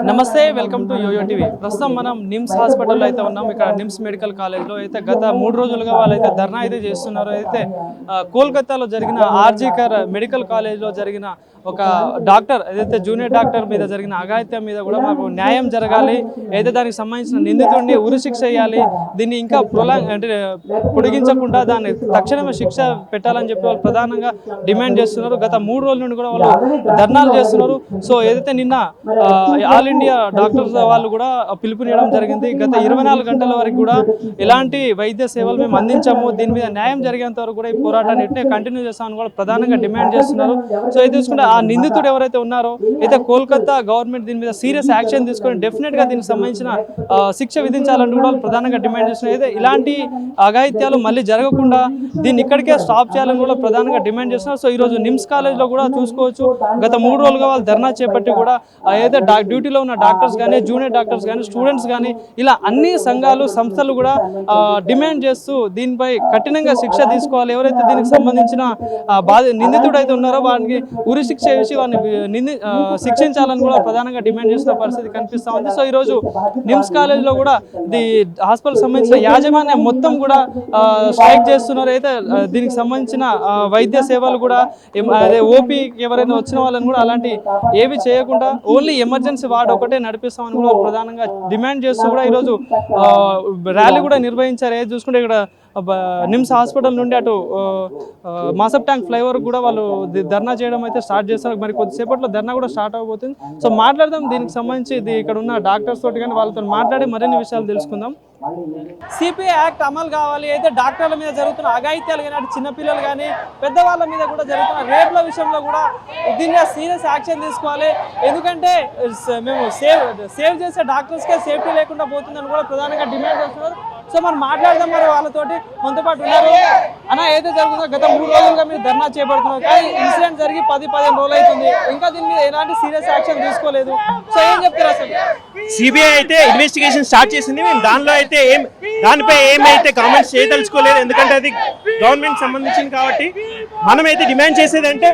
నమస్తే, welcome to yo-yo TV. ప్రస్తుతం మనం నిమ్స్ హాస్పిటల్లో అయితే ఉన్నాం. ఇక్కడ నిమ్స్ మెడికల్ కాలేజ్లో అయితే గత 3 రోజులుగా వాళ్ళైతే ధర్నా అయితే చేస్తున్నారు. అయితే కోల్కతాలో జరిగిన ఆర్జీకర్ మెడికల్ కాలేజ్లో జరిగిన ఒక డాక్టర్ ఏదైతే జూనియర్ డాక్టర్ మీద జరిగిన అఘాయిత్యం మీద కూడా మాకు న్యాయం జరగాలి, అయితే దానికి సంబంధించిన నిందితుడిని ఉరిశిక్ష వేయాలి, దీన్ని ఇంకా పొడిగించకుండా దాన్ని తక్షణమే శిక్ష పెట్టాలని చెప్పి వాళ్ళు ప్రధానంగా డిమాండ్ చేస్తున్నారు. గత 3 రోజుల నుండి కూడా వాళ్ళు ధర్నాలు చేస్తున్నారు. సో ఏదైతే నిన్న ఆల్ ఇండియా డాక్టర్స్ వాళ్ళు కూడా పిలుపునివ్వడం జరిగింది. గత 24 గంటల వరకు కూడా ఎలాంటి వైద్య సేవలు మేము అందించాము, దీని మీద న్యాయం జరిగేంత వరకు కూడా ఈ పోరాటాన్ని ఇట్టే కంటిన్యూ చేస్తామని కూడా ప్రధానంగా డిమాండ్ చేస్తున్నారు. సో ఇది చూసుకుంటే ఆ నిందితుడు ఎవరైతే ఉన్నారో అయితే కోల్కతా గవర్నమెంట్ దీని మీద సీరియస్ యాక్షన్ తీసుకొని డెఫినెట్గా దీనికి సంబంధించిన శిక్ష విధించాలంటూ కూడా ప్రధానంగా డిమాండ్ చేస్తున్నారు. అయితే ఇలాంటి అఘాయిత్యాలు మళ్ళీ జరగకుండా దీన్ని ఇక్కడికే స్టాప్ చేయాలని కూడా ప్రధానంగా డిమాండ్ చేస్తున్నారు. సో ఈరోజు నిమ్స్ కాలేజ్లో కూడా చూసుకోవచ్చు, గత 3 రోజులుగా వాళ్ళు ధర్నా చేపట్టి కూడా ఏదైతే డ్యూటీలో ఉన్న డాక్టర్స్ కానీ, జూనియర్ డాక్టర్స్ కానీ, స్టూడెంట్స్ కానీ ఇలా అన్ని సంఘాలు సంస్థలు కూడా డిమాండ్ చేస్తూ దీనిపై కఠినంగా శిక్ష తీసుకోవాలి. ఎవరైతే దీనికి సంబంధించిన నిందితుడు అయితే ఉన్నారో వారికి ఉరి శిక్ష వేసి వారిని శిక్షించాలని కూడా ప్రధానంగా డిమాండ్ చేస్తున్న పరిస్థితి కనిపిస్తూ ఉంది. సో ఈరోజు నిమ్స్ కాలేజ్లో కూడా హాస్పిటల్ సంబంధించిన యాజమాన్యం మొత్తం కూడా స్ట్రైక్ చేస్తున్నారు. అయితే దీనికి సంబంధించిన వైద్య సేవలు కూడా అదే ఓపీ ఎవరైనా వచ్చిన వాళ్ళని కూడా అలాంటి ఏవి చేయకుండా ఓన్లీ ఎమర్జెన్సీ వార్డు ఒకటే నడిపిస్తామని కూడా ప్రధానంగా డిమాండ్ చేస్తూ కూడా ఈరోజు ర్యాలీ కూడా నిర్వహించారు. ఏది చూసుకుంటే ఇక్కడ నిమ్స్ హాస్పిటల్ నుండి అటు మాసప్ ట్యాంక్ ఫ్లైఓవర్ కూడా వాళ్ళు ధర్నా చేయడం అయితే స్టార్ట్ చేస్తారు. మరి కొద్దిసేపట్లో ధర్నా కూడా స్టార్ట్ అవబోతుంది. సో మాట్లాడదాం దీనికి సంబంధించి ఇక్కడ ఉన్న డాక్టర్స్ తోటి కానీ వాళ్ళతో మాట్లాడి మరిన్ని విషయాలు తెలుసుకుందాం. సిపిఐ యాక్ట్ అమలు కావాలి. అయితే డాక్టర్ల మీద జరుగుతున్న అఘాయిత్యాలు కానీ, అటు చిన్నపిల్లలు కానీ పెద్దవాళ్ళ మీద కూడా జరుగుతున్న రేప్ల విషయంలో కూడా దీని మీద సీరియస్ యాక్షన్ తీసుకోవాలి. ఎందుకంటే మేము సేవ్ చేసే డాక్టర్స్కే సేఫ్టీ లేకుండా పోతుందని కూడా ప్రధానంగా డిమాండ్ చేస్తున్నారు. సో మనం మాట్లాడదాం మరి వాళ్ళతోటి. మనతో పాటు ఉన్నారు. అన్న, ఏదైతే జరుగుతుందో గత 3 రోజులుగా మీరు ధర్నా చేపడుతున్నారు, కానీ ఇన్సిడెంట్ జరిగి 10-15 రోజులు అవుతుంది, ఇంకా దీని మీద ఎలాంటి సీరియస్ యాక్షన్ తీసుకోలేదు. సో ఏం చెప్తారు అసలు? సిబిఐ అయితే ఇన్వెస్టిగేషన్ స్టార్ట్ చేసింది. మేము దానిలో అయితే దానిపై ఏమైతే కామెంట్స్ చేయదలుచుకోలేదు, ఎందుకంటే అది గవర్నమెంట్ సంబంధించింది కాబట్టి. మనమైతే డిమాండ్ చేసేది అంటే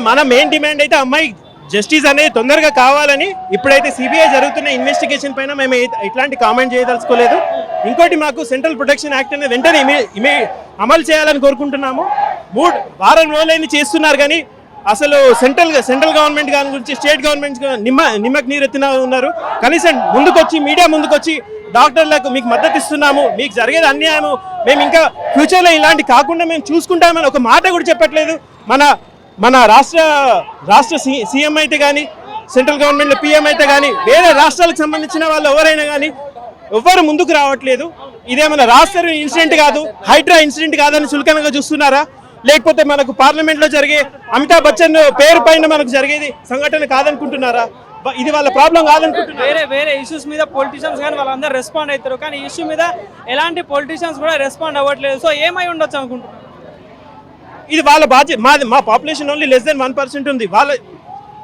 మన మెయిన్ డిమాండ్ అయితే అమ్మాయి జస్టిస్ అనేది తొందరగా కావాలని. ఇప్పుడైతే సిబిఐ జరుగుతున్న ఇన్వెస్టిగేషన్ పైన మేము ఇట్లాంటి కామెంట్ చేయదలుచుకోలేదు. ఇంకోటి, మాకు సెంట్రల్ ప్రొటెక్షన్ యాక్ట్ అనేది వెంటనే అమలు చేయాలని కోరుకుంటున్నాము. 3 వారం రోజులైనా చేస్తున్నారు, కానీ అసలు సెంట్రల్ గవర్నమెంట్ గారి గురించి స్టేట్ గవర్నమెంట్ నిమ్మకి నీరెత్తిన ఉన్నారు. కనీసం మీడియా ముందుకొచ్చి డాక్టర్లకు మీకు మద్దతు ఇస్తున్నాము, మీకు జరిగేది అన్యాయము, మేము ఇంకా ఫ్యూచర్లో ఇలాంటి కాకుండా మేము చూసుకుంటామని ఒక మాట కూడా చెప్పట్లేదు. మన రాష్ట్ర సీఎం అయితే కానీ, సెంట్రల్ గవర్నమెంట్లో పిఎం అయితే కానీ, వేరే రాష్ట్రాలకు సంబంధించిన వాళ్ళు ఎవరైనా కానీ ఎవ్వరు ముందుకు రావట్లేదు. ఇదేమన్నా రాష్ట్ర ఇన్సిడెంట్ కాదు, హైడ్రా ఇన్సిడెంట్ కాదని చులకనగా చూస్తున్నారా? లేకపోతే మనకు పార్లమెంట్లో జరిగే అమితాబ్ బచ్చన్ పేరు పైన మనకు జరిగేది సంఘటన కాదనుకుంటున్నారా? ఇది వాళ్ళ ప్రాబ్లం కాదనుకుంటున్నారు. వేరే ఇష్యూస్ మీద పొలిటీషియన్స్ కానీ వాళ్ళందరూ రెస్పాండ్ అవుతారు, కానీ ఈ ఇష్యూ మీద ఎలాంటి పొలిటీషియన్స్ కూడా రెస్పాండ్ అవ్వట్లేదు. సో ఏమై ఉండొచ్చు అనుకుంటున్నారు? ఇది వాళ్ళ బాధ్యత. మా పాపులేషన్ ఓన్లీ less than 1% ఉంది.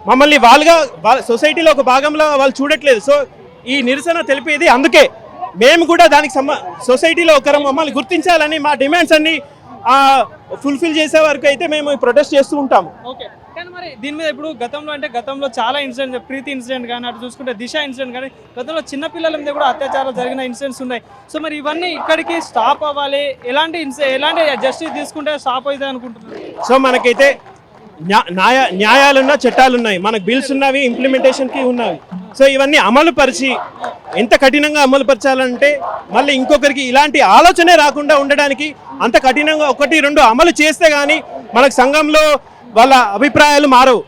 మమ్మల్ని వాళ్ళ సొసైటీలో ఒక భాగంలో వాళ్ళు చూడట్లేదు. సో ఈ నిరసన తెలిపేది అందుకే. మేము కూడా దానికి సొసైటీలో ఒకరు మమ్మల్ని గుర్తించాలని మా డిమాండ్స్ అన్ని ఫుల్ఫిల్ చేసే వరకు అయితే మేము ప్రొటెస్ట్ చేస్తూ ఉంటాము. ఓకే, కానీ మరి దీని మీద ఇప్పుడు గతంలో చాలా ఇన్సిడెంట్, ప్రీతి ఇన్సిడెంట్ కానీ, అటు చూసుకుంటే దిశ ఇన్సిడెంట్ కానీ, గతంలో చిన్నపిల్లల మీద కూడా అత్యాచారాలు జరిగిన ఇన్సిడెంట్స్ ఉన్నాయి. సో మరి ఇవన్నీ ఇక్కడికి స్టాప్ అవ్వాలి, ఎలాంటి జస్టిస్ తీసుకుంటే స్టాప్ అవుతుంది అనుకుంటున్నారు? సో మనకైతే న్యాయాలున్నా చట్టాలున్నాయి, మనకు బిల్స్ ఉన్నవి, ఇంప్లిమెంటేషన్కి ఉన్నవి. సో ఇవన్నీ అమలుపరిచి ఎంత కఠినంగా అమలుపరచాలంటే మళ్ళీ ఇంకొకరికి ఇలాంటి ఆలోచనే రాకుండా ఉండడానికి అంత కఠినంగా 1-2 అమలు చేస్తే కానీ మనకు సంఘంలో వాళ్ళ అభిప్రాయాలు మారవు.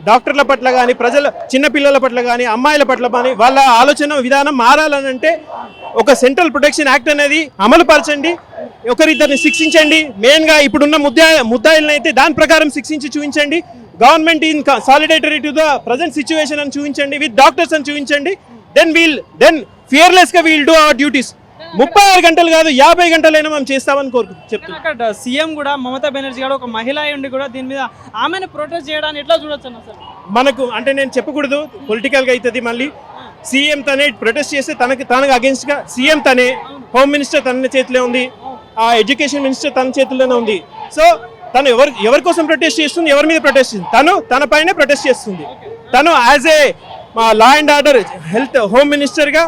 డాక్టర్ల పట్ల కానీ, చిన్నపిల్లల పట్ల కానీ, అమ్మాయిల పట్ల కానీ వాళ్ళ ఆలోచన విధానం మారాలనంటే ఒక సెంట్రల్ ప్రొటెక్షన్ యాక్ట్ అనేది అమలు పరచండి, ఒకరిద్దరిని శిక్షించండి. మెయిన్గా ఇప్పుడున్న ముద్దాయిలను అయితే దాని ప్రకారం శిక్షించి చూపించండి. Government in solidarity to the present situation అని చూపించండి, విత్ డాక్టర్స్ అని చూపించండి. దెన్ ఫియర్లెస్గా వీల్ డూ అవర్ డ్యూటీస్. 36 గంటలు కాదు, 50 గంటలైనా మనం చేస్తామని చెప్తున్నాం. సీఎం కూడా మమతా బెనర్జీ గారు ఒక మహిళ ఉండి కూడా దీని మీద ఆమెను ప్రొటెస్ట్ చేయడానికి ఎట్లా చూడొచ్చు అసలు? మనకు అంటే నేను చెప్పకూడదు, పొలిటికల్గా అవుతుంది. మళ్ళీ సీఎం తనే ప్రొటెస్ట్ చేస్తే తనకు అగేన్స్ట్గా సీఎం తనే, హోమ్ మినిస్టర్ తన చేతిలో ఉంది, ఎడ్యుకేషన్ మినిస్టర్ తన చేతిలోనే ఉంది. సో తను ఎవరి కోసం ప్రొటెస్ట్ చేస్తుంది, ఎవరి మీద ప్రొటెస్ట్ చేస్తుంది? తన పైనే ప్రొటెస్ట్ చేస్తుంది. తను as a law and order health home మినిస్టర్గా,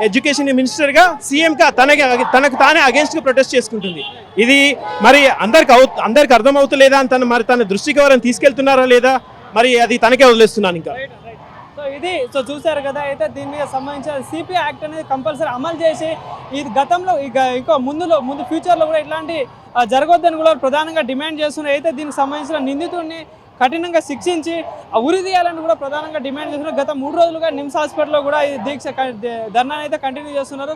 ఎడ్యుకేషన్ మినిస్టర్గా, సీఎంగా తనకు తానే అగేన్స్ట్గా ప్రొటెస్ట్ చేసుకుంటుంది. ఇది మరి అందరికి అర్థమవుతలేదా అని తన దృష్టికి ఎవరైనా తీసుకెళ్తున్నారా లేదా, మరి అది తనకే వదిలేస్తున్నాను ఇంకా. సో చూసారు కదా, అయితే దీని మీద సంబంధించిన సిపిఐ యాక్ట్ అనేది కంపల్సరీ అమలు చేసి ఇది గతంలో ఇంకా ముందు ఫ్యూచర్లో కూడా ఇట్లాంటి జరగొద్దని కూడా ప్రధానంగా డిమాండ్ చేస్తున్నారు. అయితే దీనికి సంబంధించిన నిందితుడిని కఠినంగా శిక్షించి ఉరి తీయాలని కూడా ప్రధానంగా డిమాండ్ చేస్తున్నారు. గత 3 రోజులుగా నిమ్స్ హాస్పిటల్లో కూడా ఈ దీక్ష ధర్నా అయితే కంటిన్యూ చేస్తున్నారు.